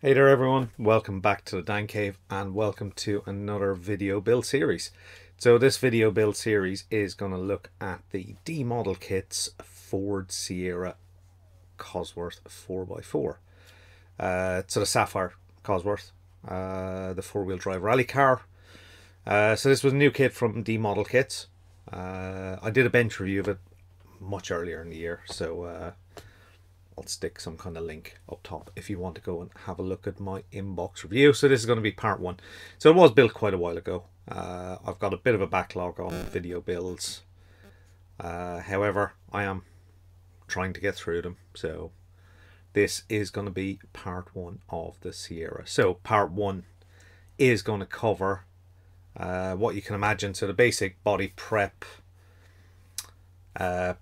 Hey there everyone, welcome back to the Dan Cave and welcome to another video build series. So this video build series is going to look at the Modelkits Ford Sierra Cosworth 4x4. So the Sapphire Cosworth, the four-wheel drive rally car. So this was a new kit from Modelkits. I did a bench review of it much earlier in the year, so I'll stick some kind of link up top if you want to go and have a look at my inbox review. So this is going to be part one. So it was built quite a while ago. I've got a bit of a backlog on video builds. However, I am trying to get through them. So this is going to be part one of the Sierra. So part one is going to cover what you can imagine. So the basic body prep,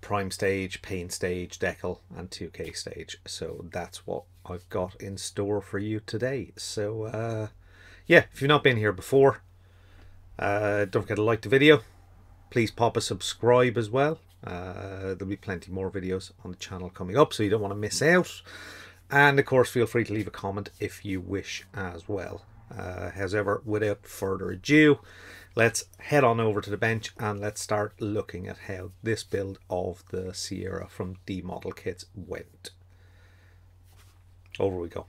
prime stage, paint stage, decal, and 2K stage. So that's what I've got in store for you today. So yeah, if you've not been here before, don't forget to like the video. Please pop a subscribe as well. There'll be plenty more videos on the channel coming up, so you don't want to miss out. And of course, feel free to leave a comment if you wish as well. However, without further ado, let's head on over to the bench and let's start looking at how this build of the Sierra from Modelkits went. Over we go.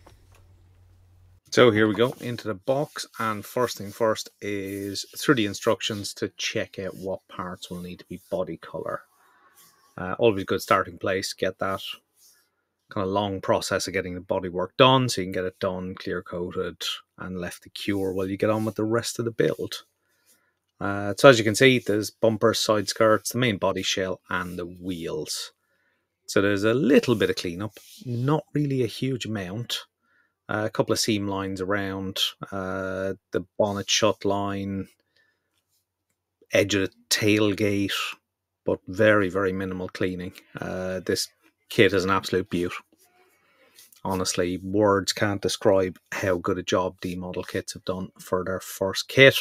So here we go into the box, and first thing first is through the instructions to check out what parts will need to be body color. Always a good starting place. Get that kind of long process of getting the bodywork done, so you can get it done, clear coated, and left to cure while you get on with the rest of the build. So as you can see, there's bumpers, side skirts, the main body shell, and the wheels. So there's a little bit of cleanup, not really a huge amount. A couple of seam lines around, the bonnet shut line, edge of the tailgate, but very, very minimal cleaning. This kit is an absolute beaut. Honestly, words can't describe how good a job Modelkits have done for their first kit.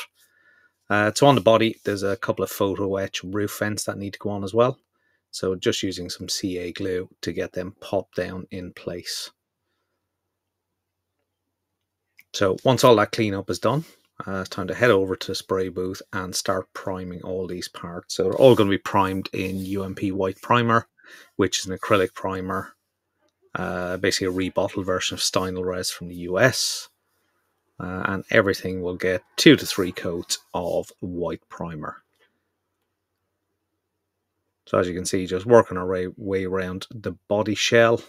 So on the body, there's a couple of photo etch roof vents that need to go on as well. So just using some CA glue to get them popped down in place. So once all that cleanup is done, it's time to head over to the spray booth and start priming all these parts. So they're all going to be primed in UMP white primer, which is an acrylic primer, basically a rebottled version of Stynylrez Res from the US. And everything will get 2 to 3 coats of white primer. So as you can see, just working our way around the body shell,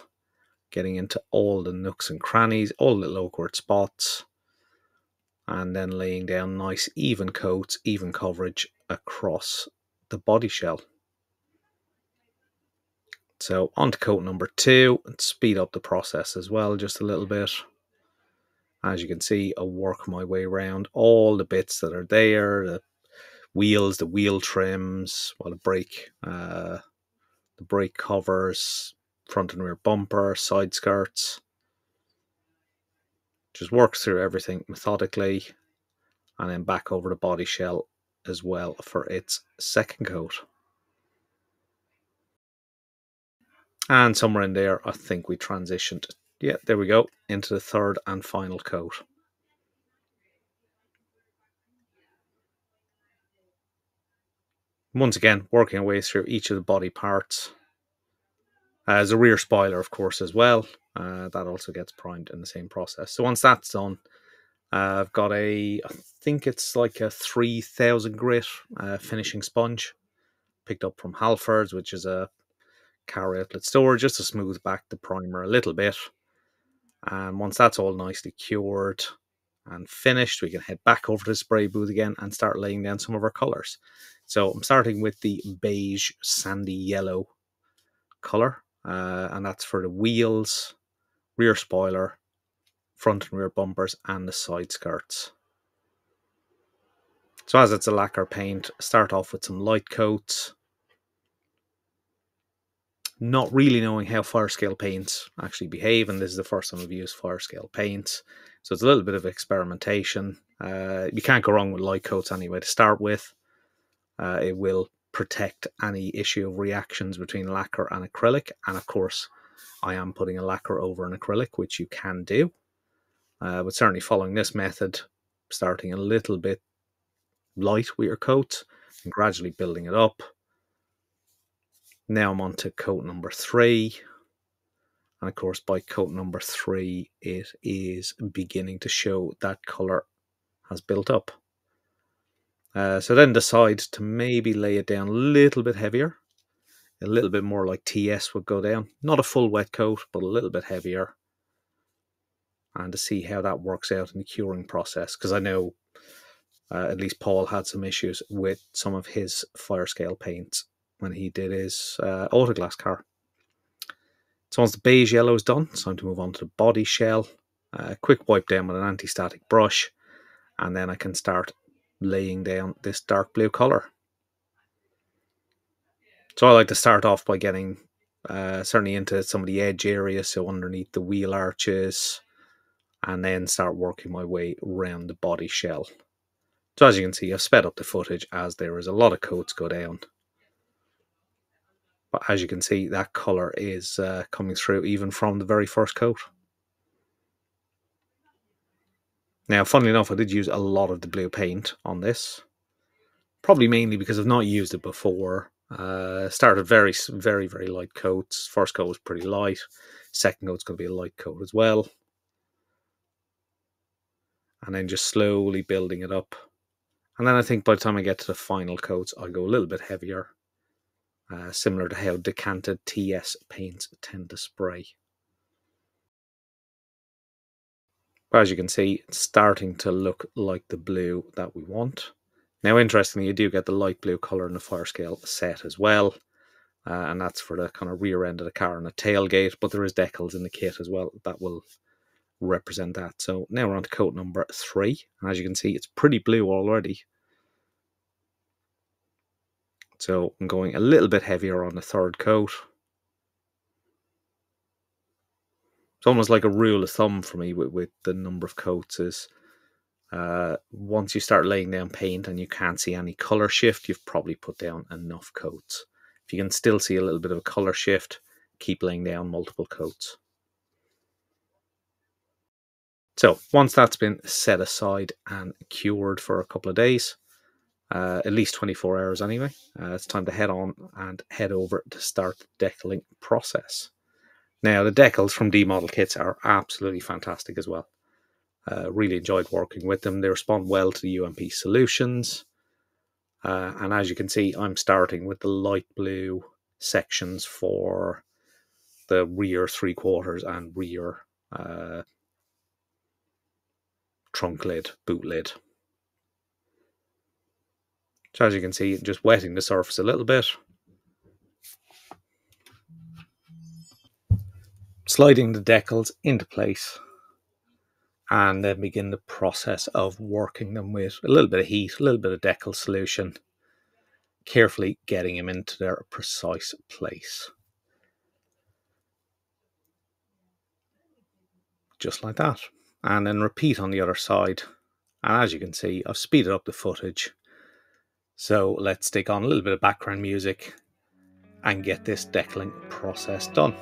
getting into all the nooks and crannies, all the little awkward spots, and then laying down nice even coats, even coverage across the body shell. So on to coat number 2, and speed up the process as well just a little bit. As you can see, I'll work my way around all the bits that are there, the wheels, the wheel trims, well, the brake covers, front and rear bumper, side skirts. Just work through everything methodically, and then back over the body shell as well for its second coat. And somewhere in there, I think we transitioned. Yeah, there we go, into the third and final coat. Once again, working our way through each of the body parts. There's a rear spoiler, of course, as well. That also gets primed in the same process. So once that's done, I've got I think it's like a 3000 grit finishing sponge. Picked up from Halfords, which is a car outlet store, just to smooth back the primer a little bit. And once that's all nicely cured and finished, we can head back over to the spray booth again and start laying down some of our colours. So I'm starting with the beige sandy yellow colour, and that's for the wheels, rear spoiler, front and rear bumpers, and the side skirts. So as it's a lacquer paint, start off with some light coats. Not really knowing how fire scale paints actually behave, and this is the first time I've used fire scale paints, so it's a little bit of experimentation. You can't go wrong with light coats anyway to start with. It will protect any issue of reactions between lacquer and acrylic, and of course I am putting a lacquer over an acrylic, which you can do. But certainly following this method, starting a little bit light with your coats and gradually building it up. Now I'm on to coat number 3. And of course, by coat number 3, it is beginning to show that colour has built up. So then decide to maybe lay it down a little bit heavier, a little bit more like TS would go down. Not a full wet coat, but a little bit heavier. And to see how that works out in the curing process, because I know at least Paul had some issues with some of his fire scale paints when he did his autoglass car. So once the beige yellow is done, it's time to move on to the body shell. Quick wipe down with an anti-static brush, and then I can start laying down this dark blue colour. So I like to start off by getting certainly into some of the edge areas, so underneath the wheel arches, and then start working my way around the body shell. So as you can see, I've sped up the footage as there is a lot of coats go down. But as you can see, that colour is coming through even from the very first coat. Now, funnily enough, I did use a lot of the blue paint on this. Probably mainly because I've not used it before. Started very, very, very light coats. First coat was pretty light. Second coat's going to be a light coat as well. And then just slowly building it up. And then I think by the time I get to the final coats, I'll go a little bit heavier. Similar to how decanted TS paints tend to spray. But as you can see, it's starting to look like the blue that we want. Now, interestingly, you do get the light blue colour in the fire scale set as well. And that's for the kind of rear end of the car and the tailgate. But there is decals in the kit as well that will represent that. So now we're on to coat number 3. And as you can see, it's pretty blue already. So I'm going a little bit heavier on the third coat. It's almost like a rule of thumb for me with the number of coats is once you start laying down paint and you can't see any colour shift, you've probably put down enough coats. If you can still see a little bit of a colour shift, keep laying down multiple coats. So once that's been set aside and cured for a couple of days, at least 24 hours anyway, it's time to head on and head over to start the decaling process. Now, the decals from D Model Kits are absolutely fantastic as well. Really enjoyed working with them. They respond well to the UMP solutions. And as you can see, I'm starting with the light blue sections for the rear 3/4 and rear trunk lid, boot lid. So as you can see, just wetting the surface a little bit. Sliding the decals into place. And then begin the process of working them with a little bit of heat, a little bit of decal solution. Carefully getting them into their precise place. Just like that. And then repeat on the other side. And as you can see, I've speeded up the footage. So let's stick on a little bit of background music and get this decaling process done.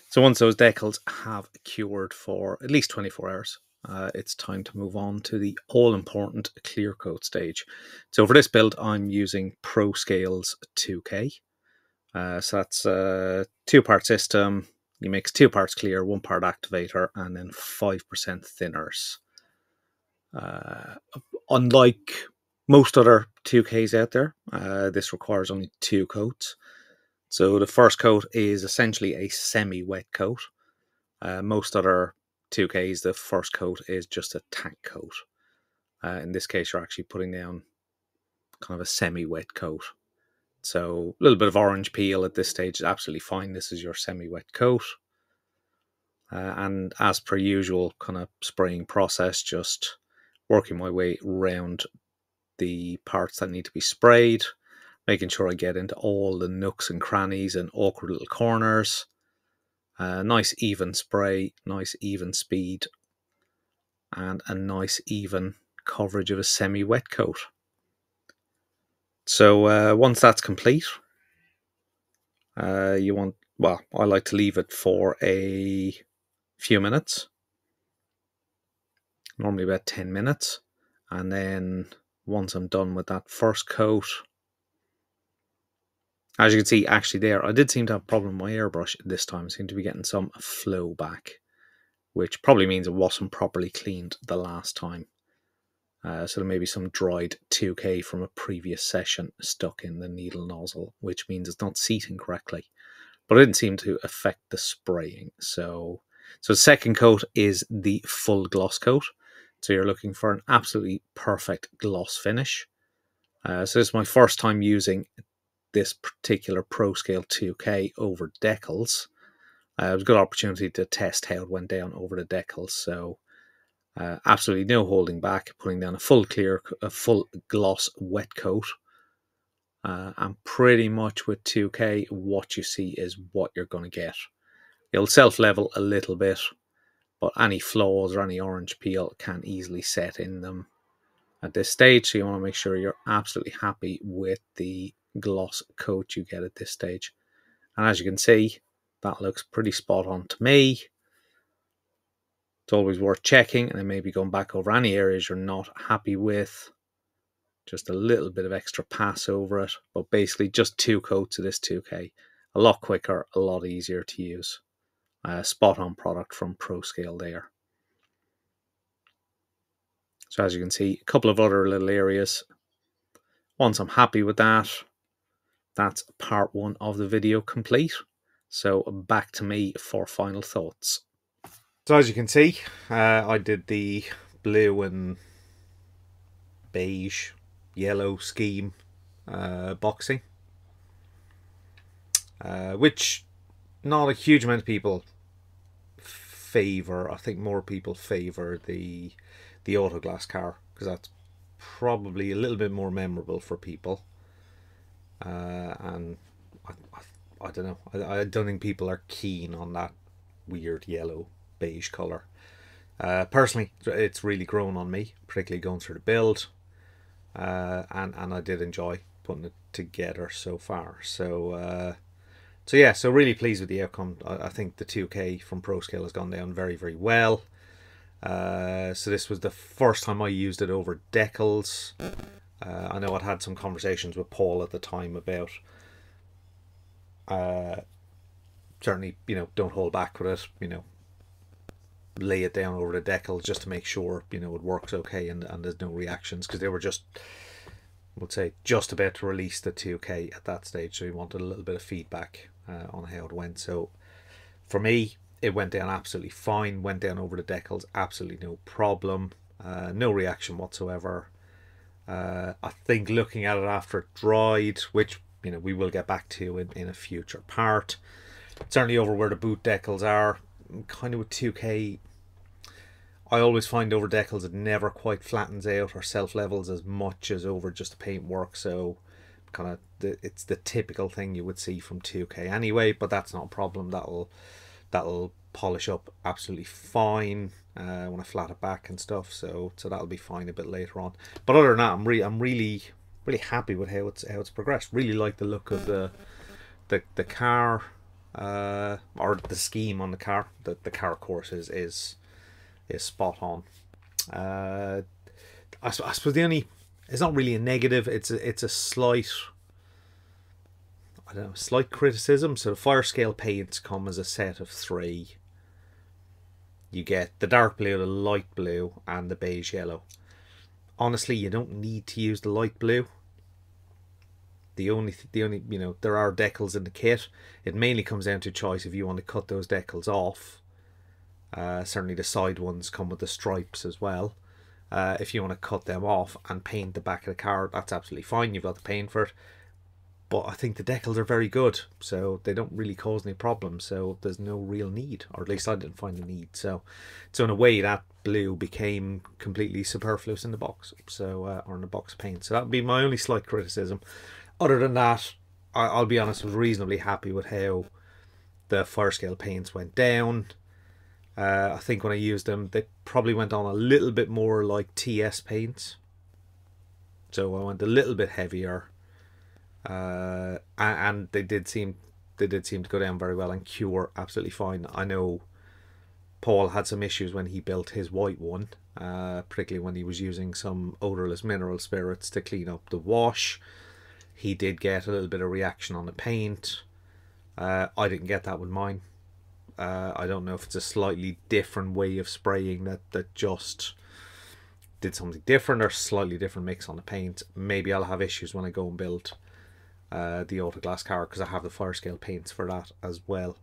So once those decals have cured for at least 24 hours, it's time to move on to the all-important clear coat stage. So for this build, I'm using ProScale's 2K. So that's a 2-part system. You mix 2 parts clear, 1 part activator, and then 5% thinners. Unlike most other 2Ks out there, this requires only 2 coats. So the first coat is essentially a semi-wet coat. Most other 2Ks, the first coat is just a tack coat. In this case, you're actually putting down kind of a semi-wet coat. So a little bit of orange peel at this stage is absolutely fine. This is your semi-wet coat. And as per usual, kind of spraying process, just working my way around the parts that need to be sprayed, making sure I get into all the nooks and crannies and awkward little corners. Nice even spray, nice even speed, and a nice even coverage of a semi-wet coat. So once that's complete, I like to leave it for a few minutes, normally about 10 minutes, and then once I'm done with that first coat, as you can see actually there, I did seem to have a problem with my airbrush this time. I seem to be getting some flow back, which probably means it wasn't properly cleaned the last time. So there may be some dried 2K from a previous session stuck in the needle nozzle, which means it's not seating correctly. But it didn't seem to affect the spraying. So the second coat is the full gloss coat. So you're looking for an absolutely perfect gloss finish. So this is my first time using this particular ProScale 2K over decals. It was a good opportunity to test how it went down over the decals. So absolutely no holding back, putting down a full gloss wet coat. And pretty much with 2K, what you see is what you're going to get. It'll self-level a little bit, but any flaws or any orange peel can easily set in them at this stage. So you want to make sure you're absolutely happy with the gloss coat you get at this stage. And as you can see, that looks pretty spot on to me. It's always worth checking and then maybe going back over any areas you're not happy with. Just a little bit of extra pass over it, but basically just 2 coats of this 2K. A lot quicker, a lot easier to use. Spot on product from ProScale there. So as you can see, a couple of other little areas. Once I'm happy with that, that's part 1 of the video complete. So back to me for final thoughts. So as you can see, I did the blue and beige yellow scheme boxing, which not a huge amount of people favour. I think more people favour the autoglass car because that's probably a little bit more memorable for people, and I don't know, I don't think people are keen on that weird yellow beige colour. Personally, it's really grown on me, particularly going through the build, and I did enjoy putting it together so far. So yeah, so really pleased with the outcome. I think the 2K from ProScale has gone down very, very well. So this was the first time I used it over decals. I know I'd had some conversations with Paul at the time about certainly, don't hold back with it, lay it down over the decals just to make sure, it works okay and there's no reactions, because they were just, I would say, just about to release the 2K at that stage, so we wanted a little bit of feedback on how it went. So for me, it went down absolutely fine, went down over the decals, absolutely no problem, no reaction whatsoever. I think looking at it after it dried, which we will get back to in a future part, certainly over where the boot decals are, kind of with 2K, I always find over decals it never quite flattens out or self-levels as much as over just the paintwork. So kind of it's the typical thing you would see from 2K anyway, but that's not a problem. That'll polish up absolutely fine when I flat it back and stuff. So that'll be fine a bit later on. But other than that, I'm really happy with how it's progressed. Really like the look of the car. or the scheme on the car. The car, of course, is spot on. I suppose the only, it's not really a negative. It's a slight, I don't know, slight criticism. So the fire scale paints come as a set of 3. You get the dark blue, the light blue, and the beige yellow. Honestly, you don't need to use the light blue. The only there are decals in the kit. It mainly comes down to choice if you want to cut those decals off. Certainly the side ones come with the stripes as well. If you want to cut them off and paint the back of the car, that's absolutely fine. You've got the paint for it. But I think the decals are very good, so they don't really cause any problems. So there's no real need, or at least I didn't find the need. So in a way, that blue became completely superfluous in the box. So or in the box paint. So that would be my only slight criticism. Other than that, I'll be honest, I was reasonably happy with how the fire scale paints went down. I think when I used them, they probably went on a little bit more like TS paints. So I went a little bit heavier. And they did seem to go down very well and cure absolutely fine. I know Paul had some issues when he built his white one, particularly when he was using some odorless mineral spirits to clean up the wash. He did get a little bit of reaction on the paint. I didn't get that with mine. I don't know if it's a slightly different way of spraying that just did something different, or slightly different mix on the paint. Maybe I'll have issues when I go and build the Autoglass car, because I have the fire scale paints for that as well.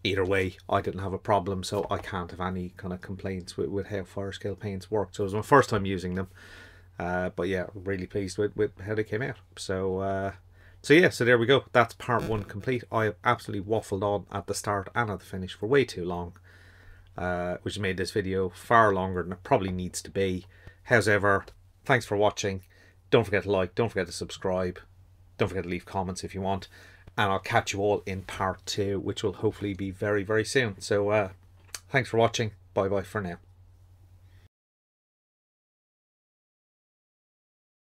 Either way, I didn't have a problem, so I can't have any kind of complaints with how fire scale paints worked. So it was my first time using them, but yeah, really pleased with how they came out. So yeah, so there we go. That's part 1 complete. I have absolutely waffled on at the start and at the finish for way too long, which made this video far longer than it probably needs to be. However, thanks for watching. Don't forget to like, don't forget to subscribe. Don't forget to leave comments if you want. And I'll catch you all in part 2, which will hopefully be very, very soon. So thanks for watching. Bye bye for now.